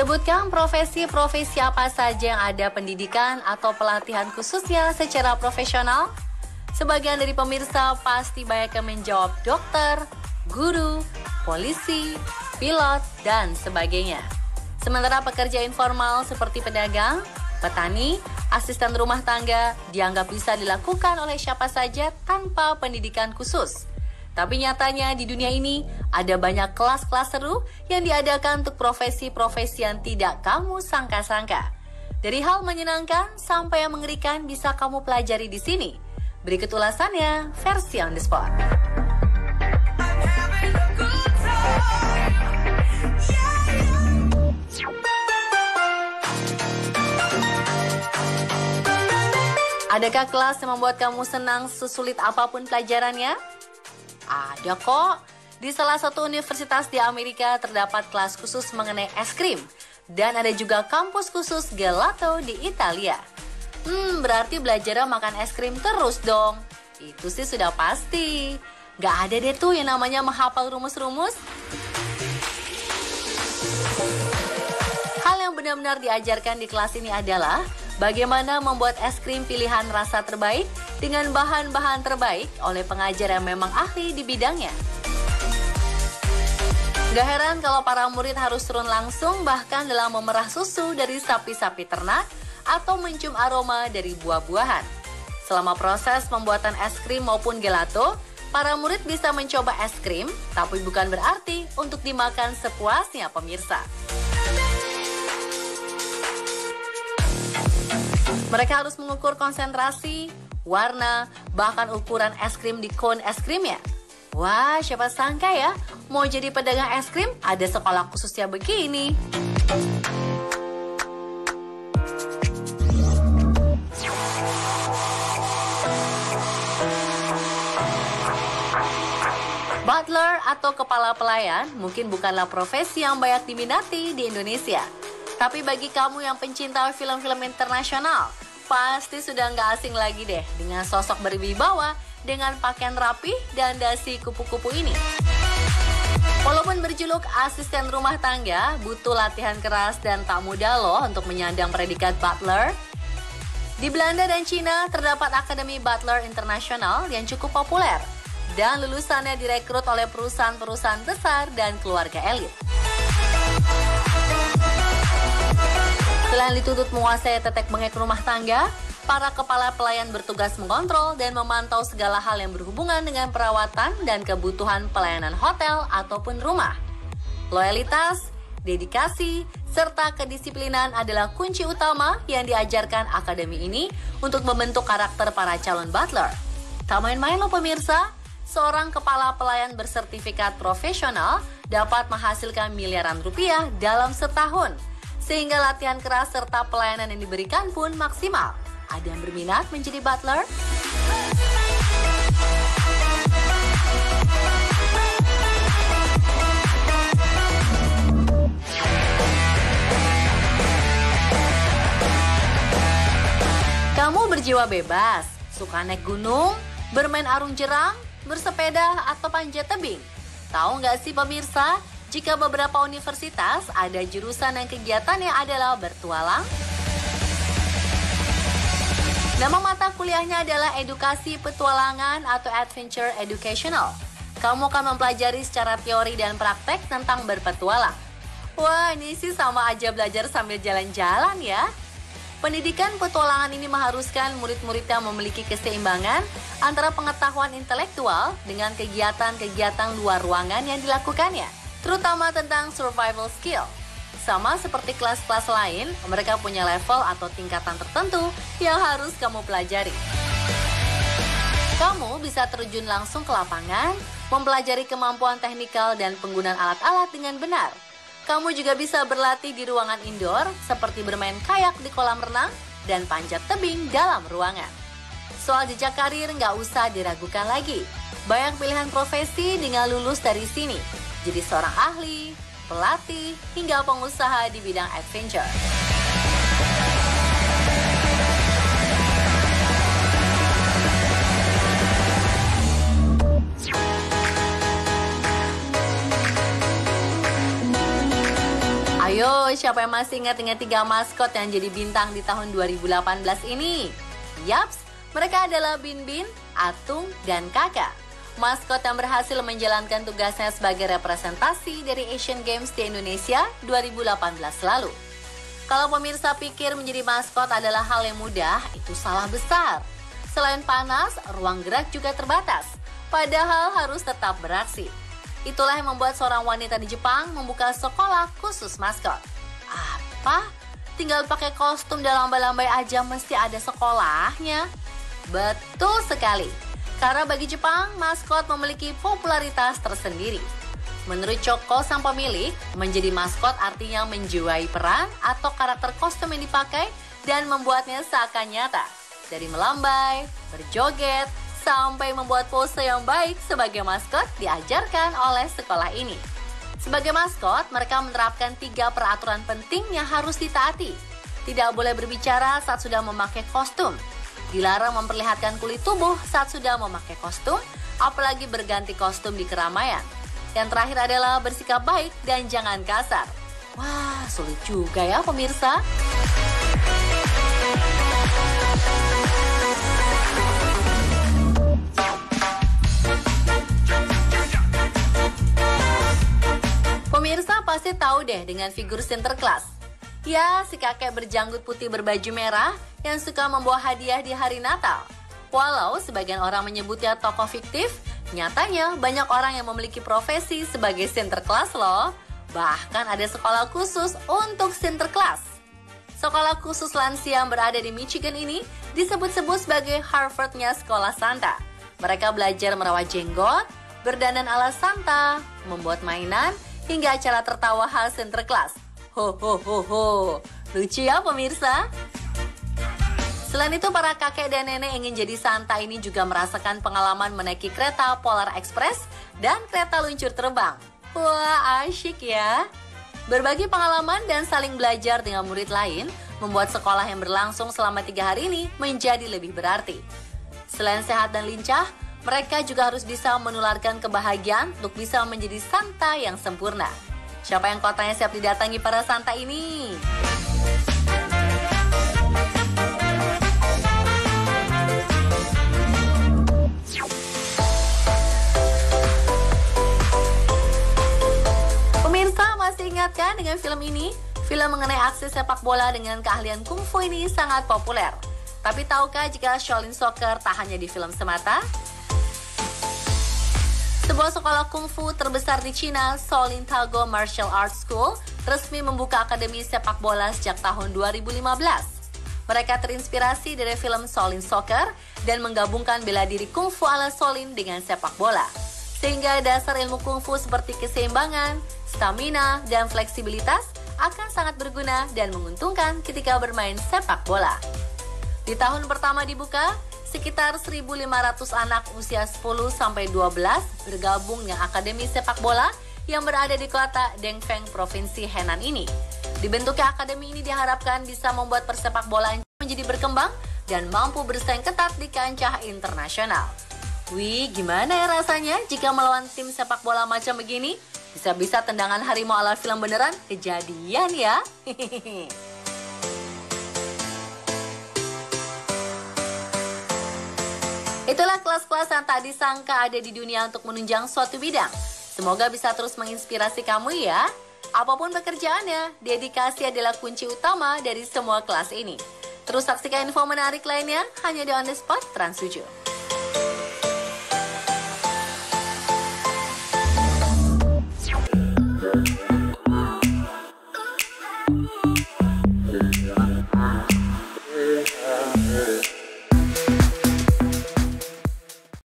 Sebutkan profesi-profesi apa saja yang ada pendidikan atau pelatihan khususnya secara profesional. Sebagian dari pemirsa pasti banyak yang menjawab dokter, guru, polisi, pilot, dan sebagainya. Sementara pekerja informal seperti pedagang, petani, asisten rumah tangga dianggap bisa dilakukan oleh siapa saja tanpa pendidikan khusus. Tapi nyatanya di dunia ini ada banyak kelas-kelas seru yang diadakan untuk profesi-profesi yang tidak kamu sangka-sangka. Dari hal menyenangkan sampai yang mengerikan bisa kamu pelajari di sini. Berikut ulasannya versi on the spot. Adakah kelas yang membuat kamu senang sesulit apapun pelajarannya? Ada kok. Di salah satu universitas di Amerika terdapat kelas khusus mengenai es krim. Dan ada juga kampus khusus gelato di Italia. Berarti belajar makan es krim terus dong. Itu sih sudah pasti. Gak ada deh tuh yang namanya menghafal rumus-rumus. Hal yang benar-benar diajarkan di kelas ini adalah bagaimana membuat es krim pilihan rasa terbaik dengan bahan-bahan terbaik oleh pengajar yang memang ahli di bidangnya. Gak heran kalau para murid harus turun langsung bahkan dalam memerah susu dari sapi-sapi ternak atau mencium aroma dari buah-buahan. Selama proses pembuatan es krim maupun gelato, para murid bisa mencoba es krim, tapi bukan berarti untuk dimakan sepuasnya pemirsa. Mereka harus mengukur konsentrasi, warna, bahkan ukuran es krim di cone es krimnya. Wah, siapa sangka ya, mau jadi pedagang es krim ada sekolah khususnya begini. Butler atau kepala pelayan mungkin bukanlah profesi yang banyak diminati di Indonesia. Tapi bagi kamu yang pencinta film-film internasional, pasti sudah nggak asing lagi deh dengan sosok berwibawa dengan pakaian rapi dan dasi kupu-kupu ini. Walaupun berjuluk asisten rumah tangga, butuh latihan keras dan tak mudah loh untuk menyandang predikat butler. Di Belanda dan Cina terdapat Akademi Butler Internasional yang cukup populer dan lulusannya direkrut oleh perusahaan-perusahaan besar dan keluarga elit. Selain dituntut menguasai tetek bengek rumah tangga, para kepala pelayan bertugas mengontrol dan memantau segala hal yang berhubungan dengan perawatan dan kebutuhan pelayanan hotel ataupun rumah. Loyalitas, dedikasi, serta kedisiplinan adalah kunci utama yang diajarkan akademi ini untuk membentuk karakter para calon butler. Tak main-main loh pemirsa, seorang kepala pelayan bersertifikat profesional dapat menghasilkan miliaran rupiah dalam setahun. Sehingga latihan keras serta pelayanan yang diberikan pun maksimal. Ada yang berminat menjadi butler? Kamu berjiwa bebas, suka naik gunung, bermain arung jeram, bersepeda, atau panjat tebing? Tahu nggak sih pemirsa, jika beberapa universitas ada jurusan yang kegiatannya adalah bertualang? Nama mata kuliahnya adalah Edukasi Petualangan atau Adventure Educational. Kamu akan mempelajari secara teori dan praktek tentang berpetualang. Wah, ini sih sama aja belajar sambil jalan-jalan ya. Pendidikan petualangan ini mengharuskan murid-muridnya memiliki keseimbangan antara pengetahuan intelektual dengan kegiatan-kegiatan luar ruangan yang dilakukannya, terutama tentang survival skill. Sama seperti kelas-kelas lain, mereka punya level atau tingkatan tertentu yang harus kamu pelajari. Kamu bisa terjun langsung ke lapangan, mempelajari kemampuan teknikal dan penggunaan alat-alat dengan benar. Kamu juga bisa berlatih di ruangan indoor, seperti bermain kayak di kolam renang dan panjat tebing dalam ruangan. Soal jejak karir nggak usah diragukan lagi. Banyak pilihan profesi dengan lulus dari sini. Jadi seorang ahli, pelatih, hingga pengusaha di bidang adventure. Ayo, siapa yang masih ingat-ingat 3 maskot yang jadi bintang di tahun 2018 ini? Yaps, mereka adalah Bin Bin, Atung, dan Kakak. Maskot yang berhasil menjalankan tugasnya sebagai representasi dari Asian Games di Indonesia 2018 lalu. Kalau pemirsa pikir menjadi maskot adalah hal yang mudah, itu salah besar. Selain panas, ruang gerak juga terbatas, padahal harus tetap beraksi. Itulah yang membuat seorang wanita di Jepang membuka sekolah khusus maskot. Apa? Tinggal pakai kostum dan lambai-lambai aja mesti ada sekolahnya? Betul sekali. Karena bagi Jepang, maskot memiliki popularitas tersendiri. Menurut Choco sang pemilik, menjadi maskot artinya menjiwai peran atau karakter kostum yang dipakai dan membuatnya seakan nyata. Dari melambai, berjoget, sampai membuat pose yang baik sebagai maskot diajarkan oleh sekolah ini. Sebagai maskot, mereka menerapkan 3 peraturan penting yang harus ditaati. Tidak boleh berbicara saat sudah memakai kostum. Dilarang memperlihatkan kulit tubuh saat sudah memakai kostum, apalagi berganti kostum di keramaian. Yang terakhir adalah bersikap baik dan jangan kasar. Wah, sulit juga ya pemirsa. Pemirsa pasti tahu deh dengan figur Sinterklas. Ya, si kakek berjanggut putih berbaju merah yang suka membawa hadiah di hari Natal. Walau sebagian orang menyebutnya tokoh fiktif, nyatanya banyak orang yang memiliki profesi sebagai Sinterklas loh. Bahkan ada sekolah khusus untuk Sinterklas. Sekolah khusus lansia yang berada di Michigan ini disebut-sebut sebagai Harvard-nya sekolah Santa. Mereka belajar merawat jenggot, berdandan ala Santa, membuat mainan, hingga acara tertawa khas Sinterklas. Ho ho ho ho. Lucu ya pemirsa? Selain itu, para kakek dan nenek ingin jadi Santa ini juga merasakan pengalaman menaiki kereta Polar Express dan kereta luncur terbang. Wah, asyik ya. Berbagi pengalaman dan saling belajar dengan murid lain membuat sekolah yang berlangsung selama 3 hari ini menjadi lebih berarti. Selain sehat dan lincah, mereka juga harus bisa menularkan kebahagiaan untuk bisa menjadi Santa yang sempurna. Siapa yang kotanya siap didatangi para Santa ini? Pemirsa masih ingat kan dengan film ini? Film mengenai aksi sepak bola dengan keahlian kungfu ini sangat populer. Tapi tahukah jika Shaolin Soccer tak hanya di film semata? Sebuah sekolah kungfu terbesar di Cina, Shaolin Tago Martial Arts School, resmi membuka akademi sepak bola sejak tahun 2015. Mereka terinspirasi dari film Shaolin Soccer dan menggabungkan bela diri kungfu ala Shaolin dengan sepak bola. Sehingga dasar ilmu kungfu seperti keseimbangan, stamina, dan fleksibilitas akan sangat berguna dan menguntungkan ketika bermain sepak bola. Di tahun pertama dibuka, sekitar 1.500 anak usia 10-12 bergabung dengan Akademi Sepak Bola yang berada di kota Dengfeng, Provinsi Henan ini. Dibentuknya akademi ini diharapkan bisa membuat persepak bolaan menjadi berkembang dan mampu bersaing ketat di kancah internasional. Wih, gimana ya rasanya jika melawan tim sepak bola macam begini? Bisa-bisa tendangan harimau ala film beneran kejadian ya. Itulah kelas-kelas yang tak disangka ada di dunia untuk menunjang suatu bidang. Semoga bisa terus menginspirasi kamu ya. Apapun pekerjaannya, dedikasi adalah kunci utama dari semua kelas ini. Terus saksikan info menarik lainnya hanya di On The Spot Trans 7.